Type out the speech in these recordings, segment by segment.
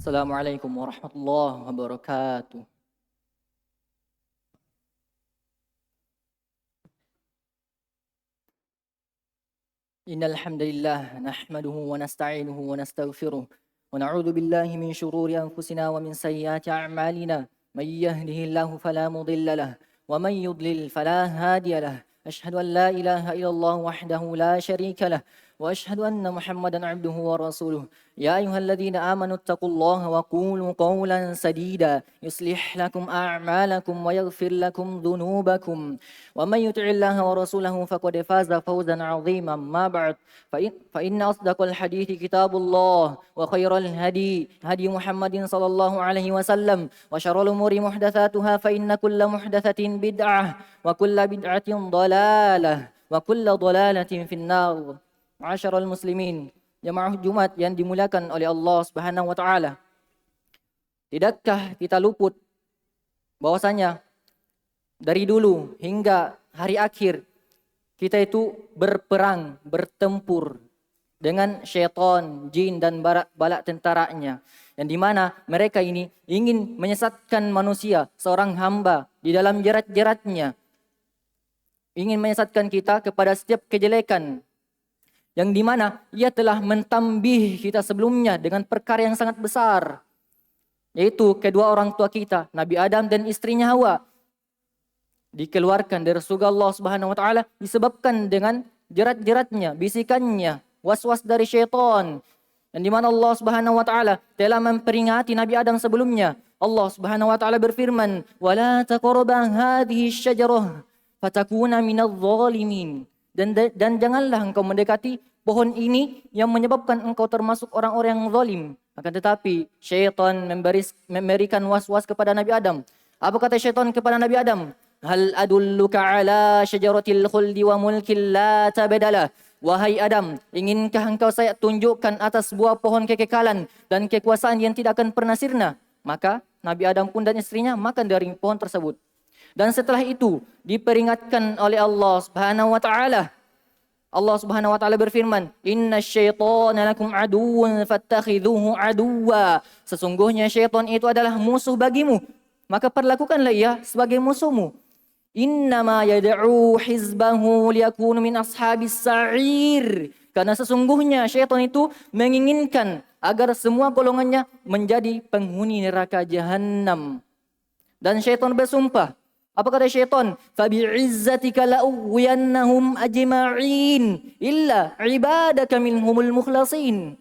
Assalamualaikum warahmatullahi wabarakatuh. Innal hamdalillah nahmaduhu wa nasta'inuhu wa nastaghfiruh wa na'udzu billahi min shururi anfusina wa min sayyiati a'malina. May yahdihillahu fala mudilla lahu wa man yudlil fala hadiya lahu. Ashhadu an la ilaha illallah wahdahu la syarika lahu wa ashhadu anna Muhammadan 'abduhu wa rasuluh. Ya ayyuhalladzina amanu taqullaha wa qulu qawlan sadida yuslih lakum a'malakum wa yaghfir lakum dhunubakum wa may yuti'illaha wa rasulahu faqad faza fawzan 'aziman. Ma ba'd fa inna asdaqal hadithi kitabullah wa khairal hadi hadi Muhammadin sallallahu alaihi wasallam wa syarrul umuri muhdatsatuha fa inna kulla muhdatsatin bid'ah wa kulla bid'atin dhalalah wa kulla dhalalatin finnar. Ma'asyiral muslimin, jemaah Jumat yang dimuliakan oleh Allah Subhanahu wa taala. Tidakkah kita luput bahwasanya dari dulu hingga hari akhir kita itu berperang, bertempur dengan syaitan, jin dan balak tentaranya. Yang dimana mereka ini ingin menyesatkan manusia, seorang hamba di dalam jerat-jeratnya. Ingin menyesatkan kita kepada setiap kejelekan. Yang dimana ia telah mentambih kita sebelumnya dengan perkara yang sangat besar. Yaitu kedua orang tua kita, Nabi Adam dan istrinya Hawa. Dikeluarkan dari surga Allah Subhanahu wa taala disebabkan dengan jerat-jeratnya, bisikannya, was-was dari syaitan. Yang dimana Allah Subhanahu wa taala telah memperingati Nabi Adam sebelumnya. Allah Subhanahu wa taala berfirman, "Wala taqrabu hadhihi syajarah fatakuna minadh dhalimin." Dan janganlah engkau mendekati pohon ini yang menyebabkan engkau termasuk orang-orang yang zalim. Akan tetapi syaitan memberikan was-was kepada Nabi Adam. Apa kata syaitan kepada Nabi Adam? Hal adulluka ala syajaratil khuldi wa mulkin la tabdala. Wahai Adam, inginkah engkau saya tunjukkan atas buah pohon kekekalan dan kekuasaan yang tidak akan pernah sirna? Maka Nabi Adam pun dan istrinya makan dari pohon tersebut. Dan setelah itu diperingatkan oleh Allah Subhanahu wa taala. Allah Subhanahu wa taala berfirman, "Innasyaitana lakum aduwwun fattakhidhuhu aduwwa." Sesungguhnya syaitan itu adalah musuh bagimu, maka perlakukanlah ia sebagai musuhmu. Innama yad'u hizbahu liyakunu min ashabis sa'ir. Karena sesungguhnya syaitan itu menginginkan agar semua golongannya menjadi penghuni neraka jahanam. Dan syaitan bersumpah. Apa kata syaitan? Fabi'izzatika la'uwiyannahum ajma'in illa ibadaka minhumul mukhlasin.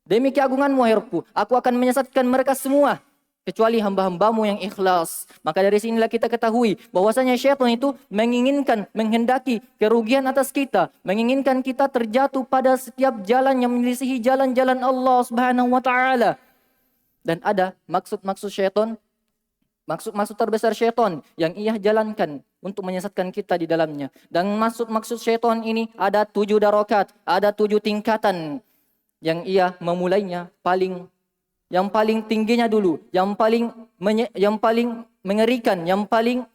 Demi keagunganmu wahai Rabbku, aku akan menyesatkan mereka semua kecuali hamba-hambamu yang ikhlas. Maka dari sinilah kita ketahui bahwasanya syaitan itu menginginkan, menghendaki kerugian atas kita, menginginkan kita terjatuh pada setiap jalan yang menyelisihi jalan-jalan Allah Subhanahu wa taala. Dan ada maksud-maksud syaitan, maksud terbesar syaitan yang ia jalankan untuk menyesatkan kita di dalamnya. Dan maksud syaitan ini ada 7 darokat, ada 7 tingkatan yang ia memulainya yang paling tingginya dulu, yang paling mengerikan, yang paling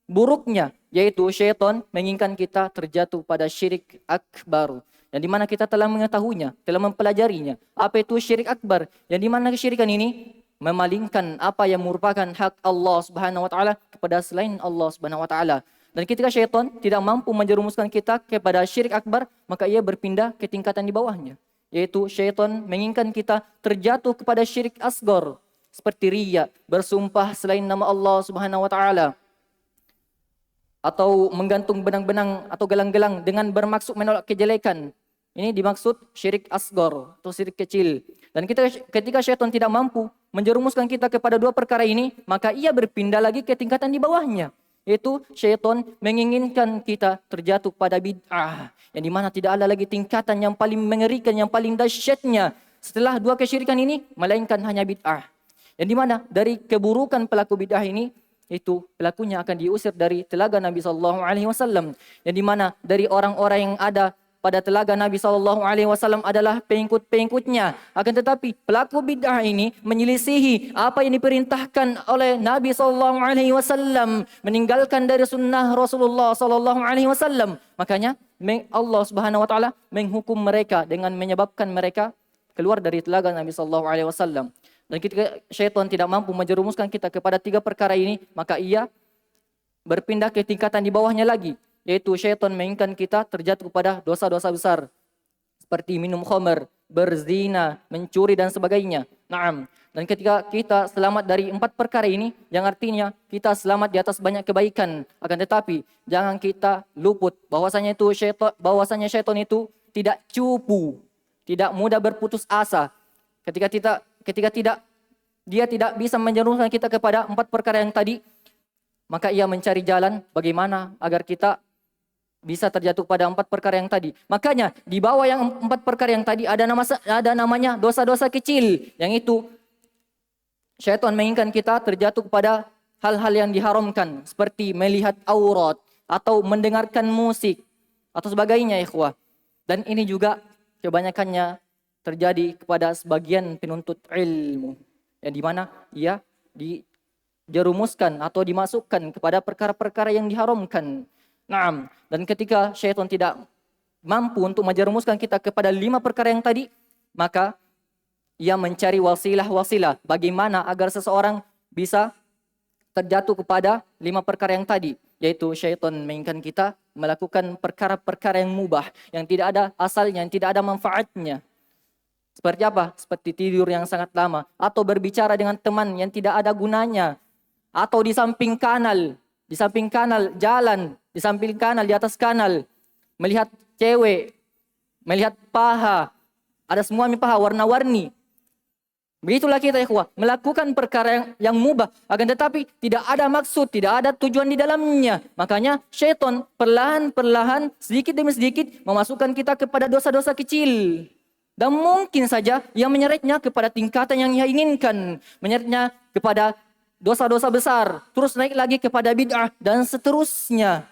buruknya, yaitu syaitan menginginkan kita terjatuh pada syirik akbar. Yang dimana kita telah mengetahuinya, telah mempelajarinya. Apa itu syirik akbar? Yang dimana kesyirikan ini memalingkan apa yang merupakan hak Allah Subhanahu wa taala kepada selain Allah Subhanahu wa taala. Dan ketika syaitan tidak mampu menjerumuskan kita kepada syirik akbar, maka ia berpindah ke tingkatan di bawahnya, yaitu syaitan menginginkan kita terjatuh kepada syirik asghar seperti riya, bersumpah selain nama Allah Subhanahu wa taala, atau menggantung benang-benang atau gelang-gelang dengan bermaksud menolak kejelekan. Ini dimaksud syirik asghar atau syirik kecil. Dan ketika syaitan tidak mampu menjerumuskan kita kepada 2 perkara ini, maka ia berpindah lagi ke tingkatan di bawahnya, yaitu syaitan menginginkan kita terjatuh pada bid'ah, yang dimana tidak ada lagi tingkatan yang paling mengerikan, yang paling dahsyatnya setelah 2 kesyirikan ini, melainkan hanya bid'ah. Yang dimana dari keburukan pelaku bid'ah ini, itu pelakunya akan diusir dari telaga Nabi sallallahu alaihi wasallam. Yang dimana dari orang-orang yang ada pada telaga Nabi SAW adalah pengikut-pengikutnya. Akan tetapi pelaku bid'ah ini menyelisihi apa yang diperintahkan oleh Nabi SAW, meninggalkan dari sunnah Rasulullah SAW. Makanya Allah Subhanahu Wa Taala menghukum mereka dengan menyebabkan mereka keluar dari telaga Nabi SAW. Dan ketika syaitan tidak mampu menjerumuskan kita kepada 3 perkara ini, maka ia berpindah ke tingkatan di bawahnya lagi, yaitu syaitan menginginkan kita terjatuh kepada dosa-dosa besar seperti minum khamar, berzina, mencuri dan sebagainya. Naam. Dan ketika kita selamat dari 4 perkara ini, yang artinya kita selamat di atas banyak kebaikan. Akan tetapi jangan kita luput bahwasanya syaitan itu tidak cupu, tidak mudah berputus asa. Ketika dia tidak bisa menjerumuskan kita kepada 4 perkara yang tadi, maka ia mencari jalan bagaimana agar kita bisa terjatuh pada 4 perkara yang tadi. Makanya di bawah yang 4 perkara yang tadi ada namanya dosa-dosa kecil, yang itu syaitan menginginkan kita terjatuh kepada hal-hal yang diharamkan seperti melihat aurat atau mendengarkan musik atau sebagainya, ikhwah. Dan ini juga kebanyakannya terjadi kepada sebagian penuntut ilmu, yang dimana ia dijerumuskan atau dimasukkan kepada perkara-perkara yang diharamkan. Naam. Dan ketika syaitan tidak mampu untuk menjerumuskan kita kepada 5 perkara yang tadi, maka ia mencari wasilah bagaimana agar seseorang bisa terjatuh kepada 5 perkara yang tadi, yaitu syaitan menginginkan kita melakukan perkara-perkara yang mubah, yang tidak ada asalnya, yang tidak ada manfaatnya. Seperti apa? Seperti tidur yang sangat lama, atau berbicara dengan teman yang tidak ada gunanya, atau di samping kanal jalan, di samping kanal, di atas kanal, melihat cewek, melihat paha, ada semua paha warna-warni. Begitulah kita, ikhwah, melakukan perkara yang mubah, akan tetapi tidak ada maksud, tidak ada tujuan di dalamnya. Makanya syaitan perlahan-perlahan, sedikit demi sedikit memasukkan kita kepada dosa-dosa kecil. Dan mungkin saja ia menyeretnya kepada tingkatan yang ia inginkan, menyeretnya kepada dosa-dosa besar, terus naik lagi kepada bid'ah dan seterusnya.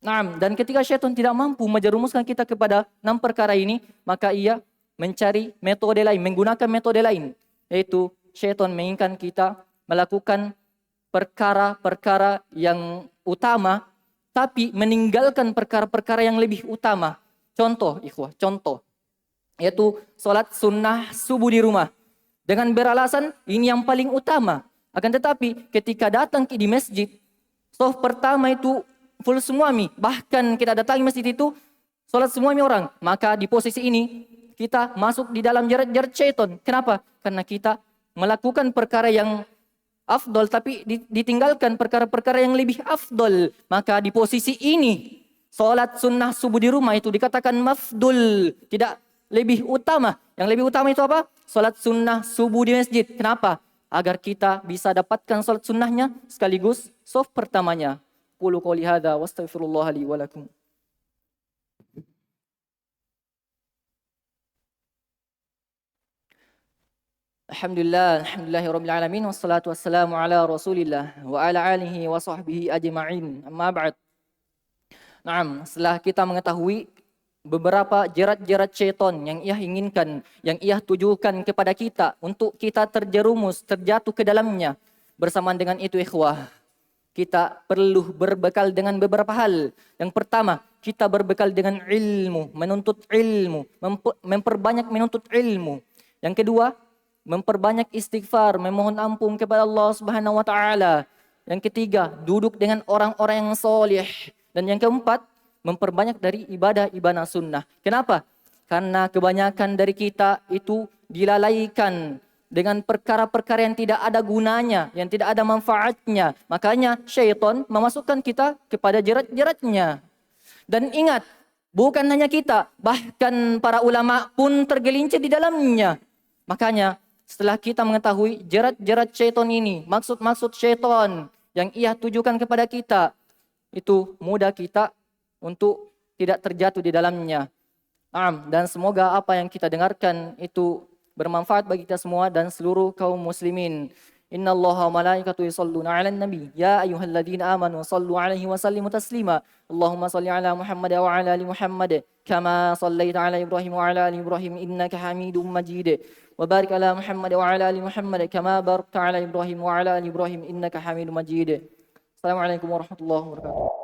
Nah, dan ketika syaitan tidak mampu menjerumuskan kita kepada 6 perkara ini, maka ia mencari metode lain, menggunakan metode lain, yaitu syaitan menginginkan kita melakukan perkara-perkara yang utama, tapi meninggalkan perkara-perkara yang lebih utama. Contoh, ikhwah, yaitu sholat sunnah subuh di rumah, dengan beralasan ini yang paling utama. Akan tetapi ketika datang di masjid, shaf pertama itu full semua bahkan kita datangi masjid itu sholat semua orang, maka di posisi ini kita masuk di dalam jerat-jerat syaitan. Kenapa? Karena kita melakukan perkara yang afdol, tapi ditinggalkan perkara-perkara yang lebih afdol. Maka di posisi ini sholat sunnah subuh di rumah itu dikatakan mafdul, tidak lebih utama. Yang lebih utama itu apa? Salat sunnah subuh di masjid. Kenapa? Agar kita bisa dapatkan salat sunnahnya sekaligus shaf pertamanya. Qulu qouli hadza wastaghfirullah li wa lakum. Alhamdulillahirabbil alamin, wassalatu wassalamu ala Rasulillah wa ala alihi wa sahbihi ajma'in. Amma ba'd. Naam, setelah kita mengetahui beberapa jerat-jerat syaitan yang ia inginkan, yang ia tujukan kepada kita untuk kita terjerumus, terjatuh ke dalamnya. Bersamaan dengan itu, ikhwah, kita perlu berbekal dengan beberapa hal. Yang pertama, kita berbekal dengan ilmu, menuntut ilmu, memperbanyak menuntut ilmu. Yang kedua, memperbanyak istighfar, memohon ampun kepada Allah Subhanahu wa taala. Yang ketiga, duduk dengan orang-orang yang soleh. Dan yang keempat, memperbanyak dari ibadah sunnah. Kenapa? Karena kebanyakan dari kita itu dilalaikan dengan perkara-perkara yang tidak ada gunanya, yang tidak ada manfaatnya. Makanya syaitan memasukkan kita kepada jerat-jeratnya. Dan ingat, bukan hanya kita, bahkan para ulama pun tergelincir di dalamnya. Makanya setelah kita mengetahui jerat-jerat syaitan ini, maksud-maksud syaitan yang ia tujukan kepada kita, itu mudah kita untuk tidak terjatuh di dalamnya. Dan semoga apa yang kita dengarkan itu bermanfaat bagi kita semua dan seluruh kaum muslimin. Innallaha wa malaikatahu yusholluna 'alan nabi ya ayyuhalladzina amanu shallu 'alaihi wa sallimu taslima. Allahumma shalli 'ala Muhammad wa 'ala ali Muhammad kama shallaita 'ala Ibrahim wa 'ala ali Ibrahim innaka Hamidum Majid. Wa barik 'ala Muhammad wa 'ala ali Muhammad kama barakta 'ala Ibrahim wa 'ala ali Ibrahim innaka Hamidum Majid. Assalamualaikum warahmatullahi wabarakatuh.